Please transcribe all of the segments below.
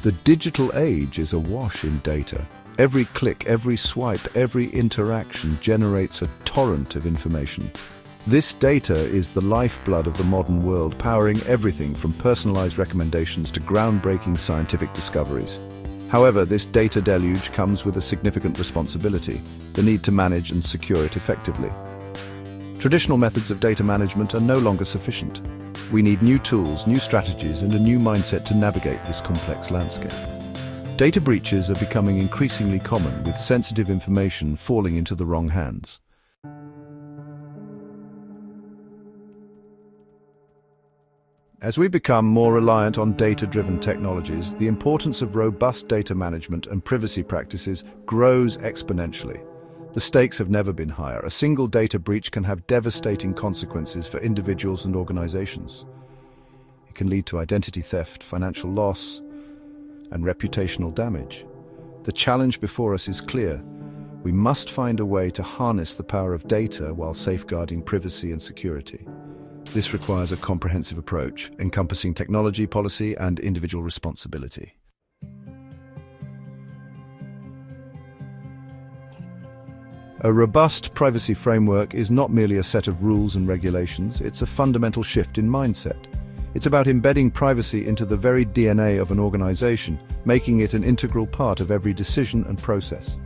The digital age is awash in data. Every click, every swipe, every interaction generates a torrent of information. This data is the lifeblood of the modern world, powering everything from personalized recommendations to groundbreaking scientific discoveries. However, this data deluge comes with a significant responsibility: the need to manage and secure it effectively. Traditional methods of data management are no longer sufficient. We need new tools, new strategies, and a new mindset to navigate this complex landscape. Data breaches are becoming increasingly common, with sensitive information falling into the wrong hands. As we become more reliant on data-driven technologies, the importance of robust data management and privacy practices grows exponentially. The stakes have never been higher. A single data breach can have devastating consequences for individuals and organizations. It can lead to identity theft, financial loss, and reputational damage. The challenge before us is clear. We must find a way to harness the power of data while safeguarding privacy and security. This requires a comprehensive approach, encompassing technology, policy, and individual responsibility. A robust privacy framework is not merely a set of rules and regulations, it's a fundamental shift in mindset. It's about embedding privacy into the very DNA of an organization, making it an integral part of every decision and process.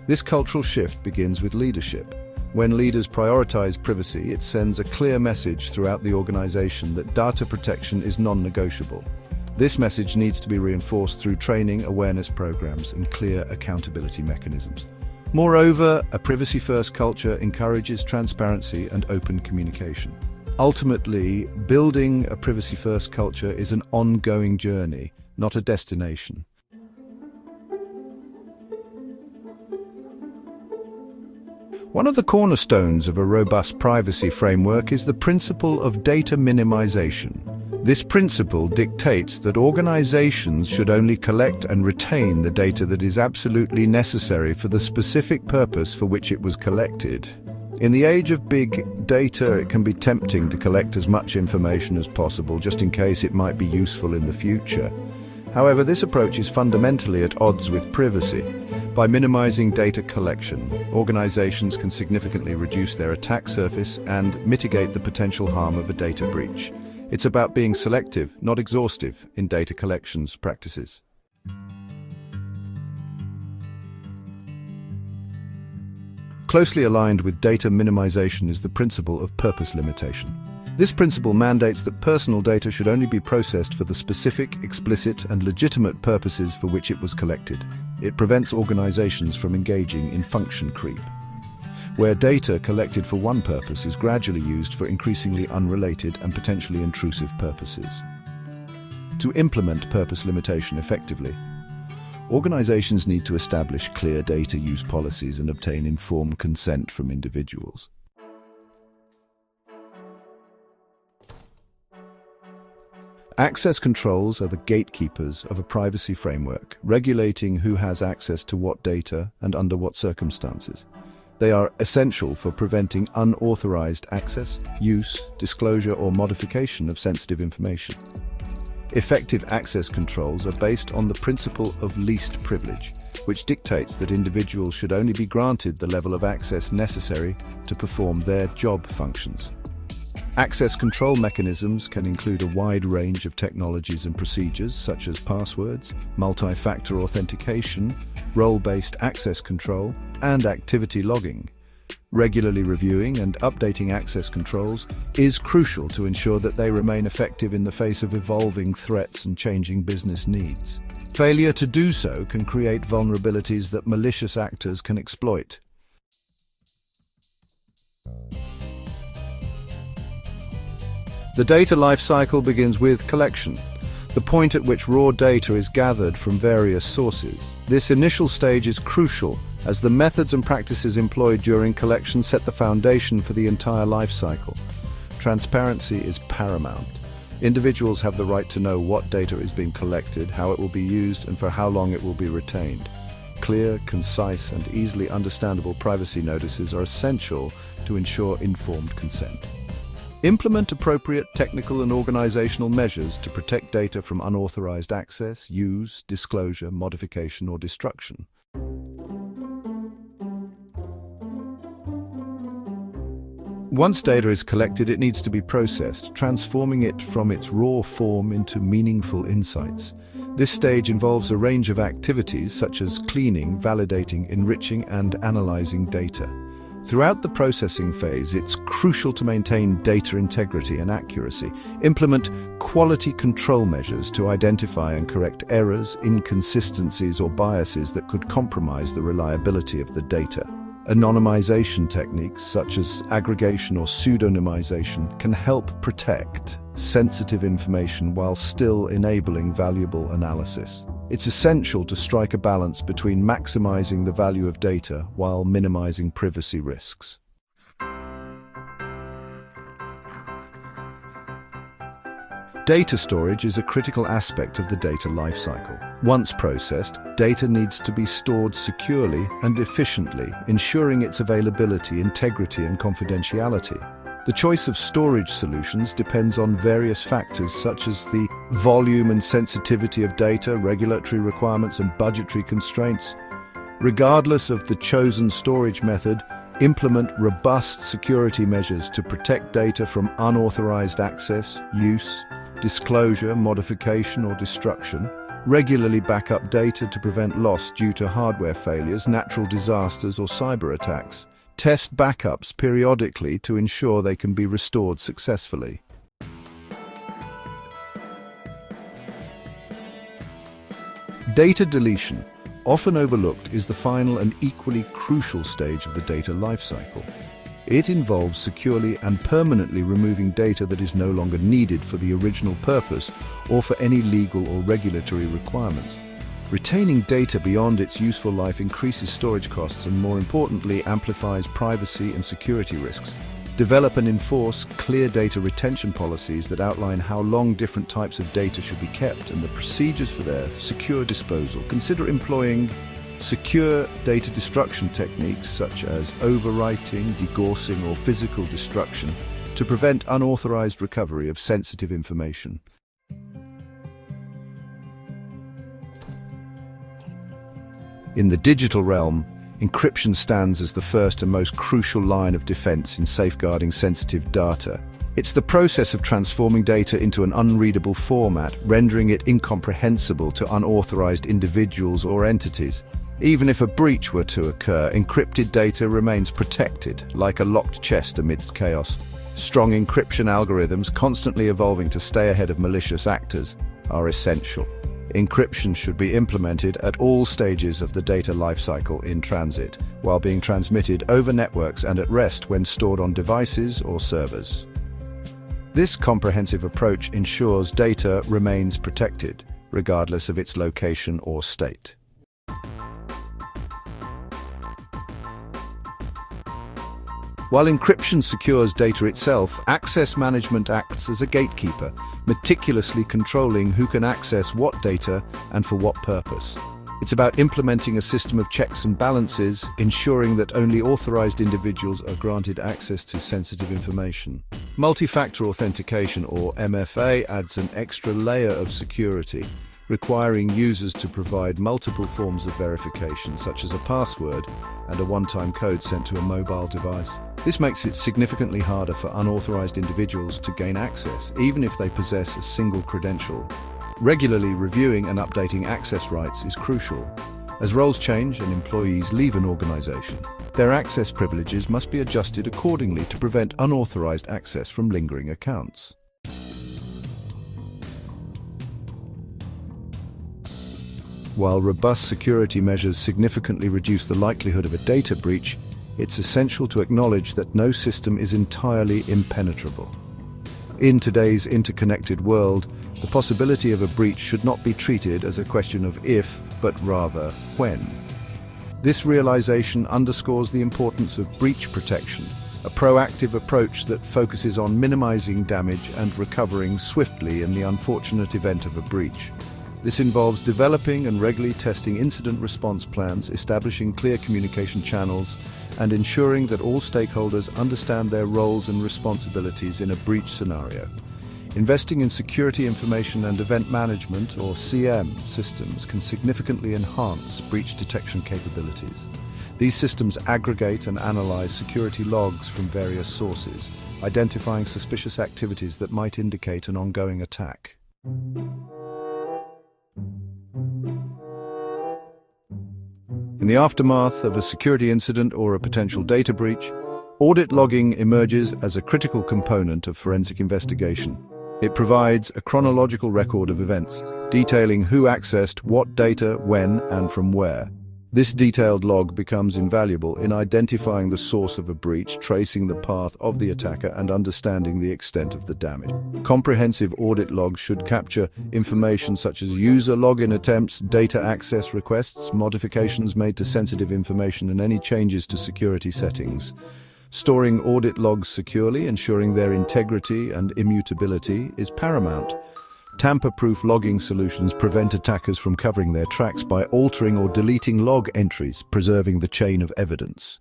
This cultural shift begins with leadership. When leaders prioritize privacy, it sends a clear message throughout the organization that data protection is non-negotiable. This message needs to be reinforced through training, awareness programs, and clear accountability mechanisms. Moreover, a privacy-first culture encourages transparency and open communication. Ultimately, building a privacy-first culture is an ongoing journey, not a destination. One of the cornerstones of a robust privacy framework is the principle of data minimization. This principle dictates that organizations should only collect and retain the data that is absolutely necessary for the specific purpose for which it was collected. In the age of big data, it can be tempting to collect as much information as possible, just in case it might be useful in the future. However, this approach is fundamentally at odds with privacy. By minimizing data collection, organizations can significantly reduce their attack surface and mitigate the potential harm of a data breach. It's about being selective, not exhaustive, in data collections practices. Closely aligned with data minimization is the principle of purpose limitation. This principle mandates that personal data should only be processed for the specific, explicit, and legitimate purposes for which it was collected. It prevents organizations from engaging in function creep, where data collected for one purpose is gradually used for increasingly unrelated and potentially intrusive purposes. To implement purpose limitation effectively, organizations need to establish clear data use policies and obtain informed consent from individuals. Access controls are the gatekeepers of a privacy framework, regulating who has access to what data and under what circumstances. They are essential for preventing unauthorized access, use, disclosure, or modification of sensitive information. Effective access controls are based on the principle of least privilege, which dictates that individuals should only be granted the level of access necessary to perform their job functions. Access control mechanisms can include a wide range of technologies and procedures, such as passwords, multi-factor authentication, role-based access control, and activity logging. Regularly reviewing and updating access controls is crucial to ensure that they remain effective in the face of evolving threats and changing business needs. Failure to do so can create vulnerabilities that malicious actors can exploit. The data lifecycle begins with collection, the point at which raw data is gathered from various sources. This initial stage is crucial, as the methods and practices employed during collection set the foundation for the entire lifecycle. Transparency is paramount. Individuals have the right to know what data is being collected, how it will be used, and for how long it will be retained. Clear, concise, and easily understandable privacy notices are essential to ensure informed consent. Implement appropriate technical and organizational measures to protect data from unauthorized access, use, disclosure, modification, or destruction. Once data is collected, it needs to be processed, transforming it from its raw form into meaningful insights. This stage involves a range of activities such as cleaning, validating, enriching, and analyzing data. Throughout the processing phase, it's crucial to maintain data integrity and accuracy. Implement quality control measures to identify and correct errors, inconsistencies, or biases that could compromise the reliability of the data. Anonymization techniques such as aggregation or pseudonymization can help protect sensitive information while still enabling valuable analysis. It's essential to strike a balance between maximizing the value of data while minimizing privacy risks. Data storage is a critical aspect of the data lifecycle. Once processed, data needs to be stored securely and efficiently, ensuring its availability, integrity, and confidentiality. The choice of storage solutions depends on various factors such as the volume and sensitivity of data, regulatory requirements, and budgetary constraints. Regardless of the chosen storage method, implement robust security measures to protect data from unauthorized access, use, disclosure, modification, or destruction. Regularly back up data to prevent loss due to hardware failures, natural disasters, or cyber attacks. Test backups periodically to ensure they can be restored successfully. Data deletion, often overlooked, is the final and equally crucial stage of the data lifecycle. It involves securely and permanently removing data that is no longer needed for the original purpose or for any legal or regulatory requirements. Retaining data beyond its useful life increases storage costs and, more importantly, amplifies privacy and security risks. Develop and enforce clear data retention policies that outline how long different types of data should be kept and the procedures for their secure disposal. Consider employing secure data destruction techniques such as overwriting, degaussing, or physical destruction to prevent unauthorized recovery of sensitive information. In the digital realm, encryption stands as the first and most crucial line of defense in safeguarding sensitive data. It's the process of transforming data into an unreadable format, rendering it incomprehensible to unauthorized individuals or entities. Even if a breach were to occur, encrypted data remains protected, like a locked chest amidst chaos. Strong encryption algorithms, constantly evolving to stay ahead of malicious actors, are essential. Encryption should be implemented at all stages of the data lifecycle in transit, while being transmitted over networks and at rest when stored on devices or servers. This comprehensive approach ensures data remains protected, regardless of its location or state. While encryption secures data itself, access management acts as a gatekeeper, meticulously controlling who can access what data and for what purpose. It's about implementing a system of checks and balances, ensuring that only authorized individuals are granted access to sensitive information. Multi-factor authentication, or MFA, adds an extra layer of security, requiring users to provide multiple forms of verification, such as a password and a one-time code sent to a mobile device. This makes it significantly harder for unauthorized individuals to gain access, even if they possess a single credential. Regularly reviewing and updating access rights is crucial. As roles change and employees leave an organization, their access privileges must be adjusted accordingly to prevent unauthorized access from lingering accounts. While robust security measures significantly reduce the likelihood of a data breach, it's essential to acknowledge that no system is entirely impenetrable. In today's interconnected world, the possibility of a breach should not be treated as a question of if, but rather when. This realization underscores the importance of breach protection, a proactive approach that focuses on minimizing damage and recovering swiftly in the unfortunate event of a breach. This involves developing and regularly testing incident response plans, establishing clear communication channels, and ensuring that all stakeholders understand their roles and responsibilities in a breach scenario. Investing in security information and event management, or CM, systems can significantly enhance breach detection capabilities. These systems aggregate and analyze security logs from various sources, identifying suspicious activities that might indicate an ongoing attack. In the aftermath of a security incident or a potential data breach, audit logging emerges as a critical component of forensic investigation. It provides a chronological record of events, detailing who accessed what data, when, and from where. This detailed log becomes invaluable in identifying the source of a breach, tracing the path of the attacker, and understanding the extent of the damage. Comprehensive audit logs should capture information such as user login attempts, data access requests, modifications made to sensitive information, and any changes to security settings. Storing audit logs securely, ensuring their integrity and immutability, is paramount. Tamper-proof logging solutions prevent attackers from covering their tracks by altering or deleting log entries, preserving the chain of evidence.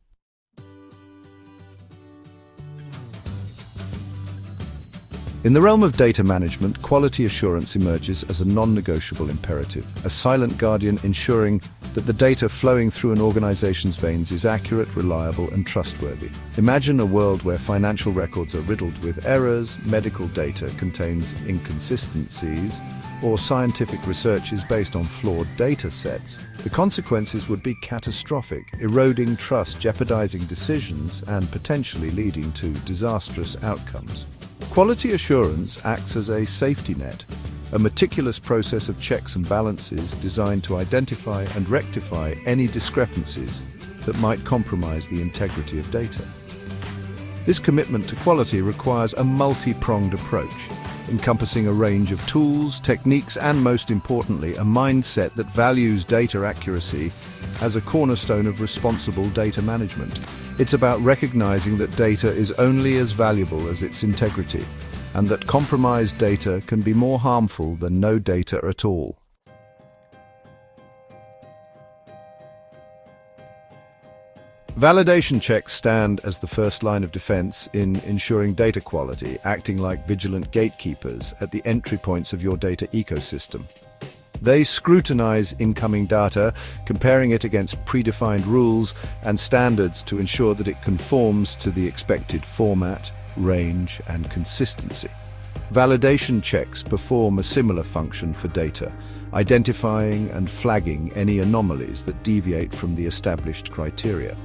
In the realm of data management, quality assurance emerges as a non-negotiable imperative, a silent guardian ensuring that the data flowing through an organization's veins is accurate, reliable, and trustworthy. Imagine a world where financial records are riddled with errors, medical data contains inconsistencies, or scientific research is based on flawed data sets. The consequences would be catastrophic, eroding trust, jeopardizing decisions, and potentially leading to disastrous outcomes. Quality assurance acts as a safety net, a meticulous process of checks and balances designed to identify and rectify any discrepancies that might compromise the integrity of data. This commitment to quality requires a multi-pronged approach, encompassing a range of tools, techniques, and most importantly, a mindset that values data accuracy as a cornerstone of responsible data management. It's about recognizing that data is only as valuable as its integrity, and that compromised data can be more harmful than no data at all. Validation checks stand as the first line of defense in ensuring data quality, acting like vigilant gatekeepers at the entry points of your data ecosystem. They scrutinize incoming data, comparing it against predefined rules and standards to ensure that it conforms to the expected format, range, and consistency. Validation checks perform a similar function for data, identifying and flagging any anomalies that deviate from the established criteria.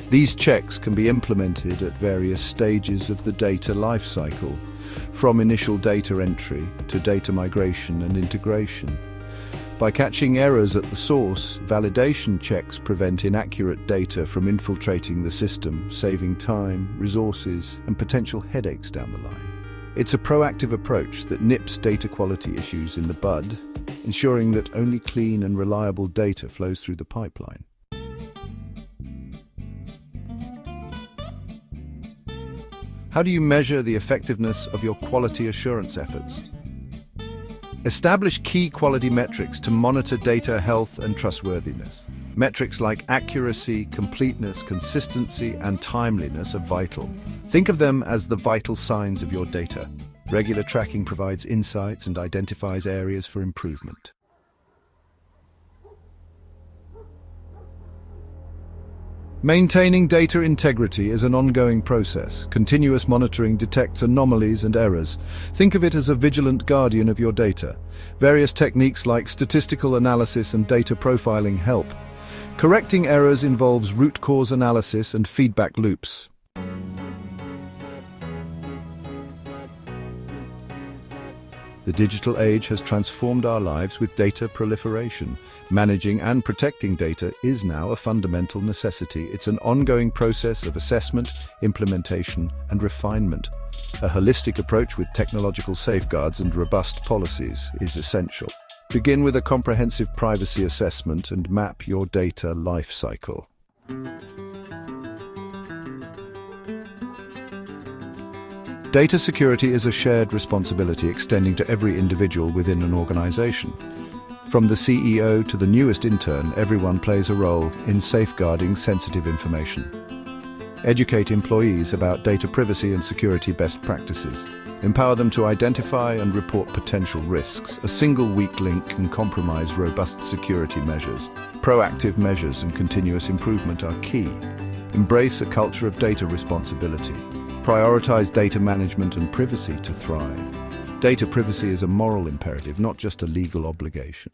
These checks can be implemented at various stages of the data lifecycle, from initial data entry to data migration and integration. By catching errors at the source, validation checks prevent inaccurate data from infiltrating the system, saving time, resources, and potential headaches down the line. It's a proactive approach that nips data quality issues in the bud, ensuring that only clean and reliable data flows through the pipeline. How do you measure the effectiveness of your quality assurance efforts? Establish key quality metrics to monitor data health and trustworthiness. Metrics like accuracy, completeness, consistency, and timeliness are vital. Think of them as the vital signs of your data. Regular tracking provides insights and identifies areas for improvement. Maintaining data integrity is an ongoing process. Continuous monitoring detects anomalies and errors. Think of it as a vigilant guardian of your data. Various techniques like statistical analysis and data profiling help. Correcting errors involves root cause analysis and feedback loops. The digital age has transformed our lives with data proliferation. Managing and protecting data is now a fundamental necessity. It's an ongoing process of assessment, implementation, and refinement. A holistic approach with technological safeguards and robust policies is essential. Begin with a comprehensive privacy assessment and map your data lifecycle. Data security is a shared responsibility extending to every individual within an organization. From the CEO to the newest intern, everyone plays a role in safeguarding sensitive information. Educate employees about data privacy and security best practices. Empower them to identify and report potential risks. A single weak link can compromise robust security measures. Proactive measures and continuous improvement are key. Embrace a culture of data responsibility. Prioritize data management and privacy to thrive. Data privacy is a moral imperative, not just a legal obligation.